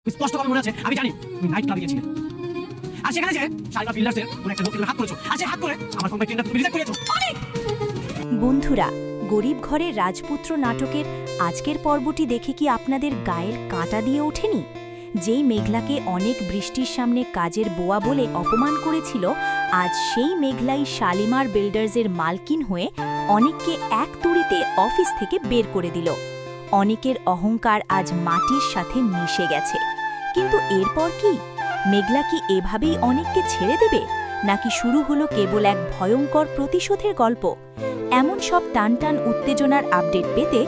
স্পষ্টভাবে মনে আছে, আমি জানি তুমি নাইট ক্লাবে গিয়েছিলে। আর সেখানে যে শালিমা বিল্ডার্সের কোনো একটা লোকের হাত করেছো, আর সেই হাত করে আমার কোম্পানি টেন্ডার তুমি রিজেক্ট করেছো। বন্ধুরা, গরিব ঘরের রাজপুত্র নাটকের আজকের পর্বটি দেখে কি আপনাদের গায়ের কাঁটা দিয়ে ওঠেনি? যেই মেঘলাকে অনেক বৃষ্টির সামনে কাজের বোয়া বলে অপমান করেছিল, আজ সেই মেঘলাই শালিমার বিল্ডার্সের মালকিন হয়ে অনেককে এক তুড়িতে অফিস থেকে বের করে দিল। অনেকের অহংকার আজ মাটির সাথে মিশে গেছে। কিন্তু এরপর কি? মেঘলা কি এভাবেই অনেককে ছেড়ে দেবে, নাকি শুরু হলো কেবল এক ভয়ঙ্কর প্রতিশোধের গল্প? এমন সব টানটান উত্তেজনার আপডেট পেতে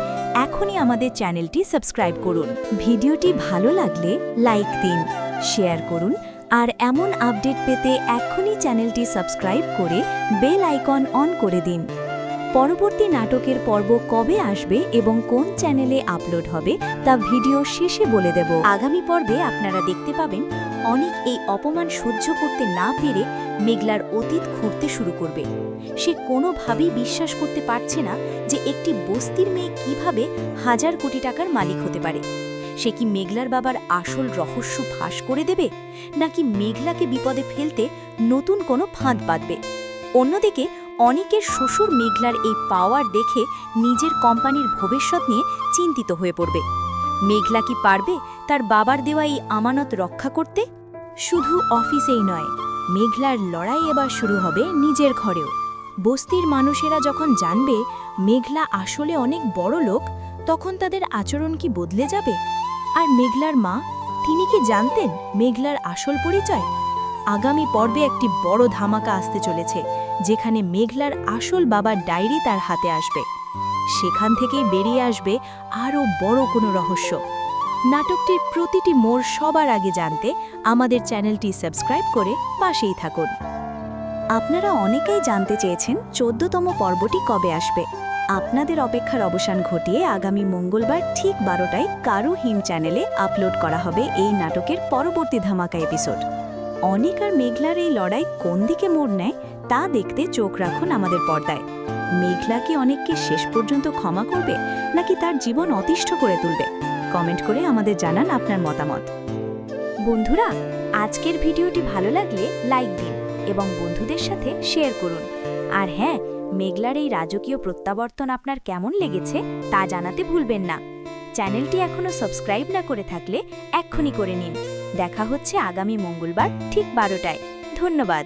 এখনই আমাদের চ্যানেলটি সাবস্ক্রাইব করুন। ভিডিওটি ভালো লাগলে লাইক দিন, শেয়ার করুন, আর এমন আপডেট পেতে এখনই চ্যানেলটি সাবস্ক্রাইব করে বেল আইকন অন করে দিন। পরবর্তী নাটকের পর্ব কবে আসবে এবং কোন চ্যানেলে আপলোড হবে তা ভিডিও শেষে বলে দেব। আগামী পর্বে আপনারা দেখতে পাবেন অনেক এই অপমান সহ্য করতে না পেরে মেঘলার অতীত খুঁড়তে শুরু করবে। সে কোনোভাবেই বিশ্বাস করতে পারছে না যে একটি বস্তির মেয়ে কিভাবে হাজার কোটি টাকার মালিক হতে পারে। সে কি মেঘলার বাবার আসল রহস্য ফাঁস করে দেবে, নাকি মেঘলাকে বিপদে ফেলতে নতুন কোনো ফাঁদ বাঁধবে? অন্যদিকে অনেকের শ্বশুর মেঘলার এই পাওয়ার দেখে নিজের কোম্পানির ভবিষ্যৎ নিয়ে চিন্তিত হয়ে পড়বে। মেঘলা কি পারবে তার বাবার দেওয়া এই আমানত রক্ষা করতে? শুধু অফিসেই নয়, মেঘলার লড়াই এবার শুরু হবে নিজের ঘরেও। বস্তির মানুষেরা যখন জানবে মেঘলা আসলে অনেক বড় লোক, তখন তাদের আচরণ কি বদলে যাবে? আর মেঘলার মা, তিনি কি জানতেন মেঘলার আসল পরিচয়? আগামী পর্বে একটি বড় ধামাকা আসতে চলেছে, যেখানে মেঘলার আসল বাবার ডায়েরি তার হাতে আসবে। সেখান থেকেই বেরিয়ে আসবে আরও বড় কোনো রহস্য। নাটকটির প্রতিটি মোড় সবার আগে জানতে আমাদের চ্যানেলটি সাবস্ক্রাইব করে পাশেই থাকুন। আপনারা অনেকেই জানতে চেয়েছেন 14তম পর্বটি কবে আসবে। আপনাদের অপেক্ষার অবসান ঘটিয়ে আগামী মঙ্গলবার ঠিক 12টায় কারু হিম চ্যানেলে আপলোড করা হবে এই নাটকের পরবর্তী ধামাকা এপিসোড। অনেক আর মেঘলার এই লড়াই কোন দিকে মোড় নেয় তা দেখতে চোখ রাখুন আমাদের পর্দায়। মেঘলা কি অনেককে শেষ পর্যন্ত ক্ষমা করবে, নাকি তার জীবন অতিষ্ঠ করে তুলবে? কমেন্ট করে আমাদের জানান আপনার মতামত। বন্ধুরা, আজকের ভিডিওটি ভালো লাগলে লাইক দিন এবং বন্ধুদের সাথে শেয়ার করুন। আর হ্যাঁ, মেঘলার এই রাজকীয় প্রত্যাবর্তন আপনার কেমন লেগেছে তা জানাতে ভুলবেন না। চ্যানেলটি এখনও সাবস্ক্রাইব না করে থাকলে এক্ষুনি করে নিন। দেখা হচ্ছে আগামী মঙ্গলবার ঠিক 12টায়। ধন্যবাদ।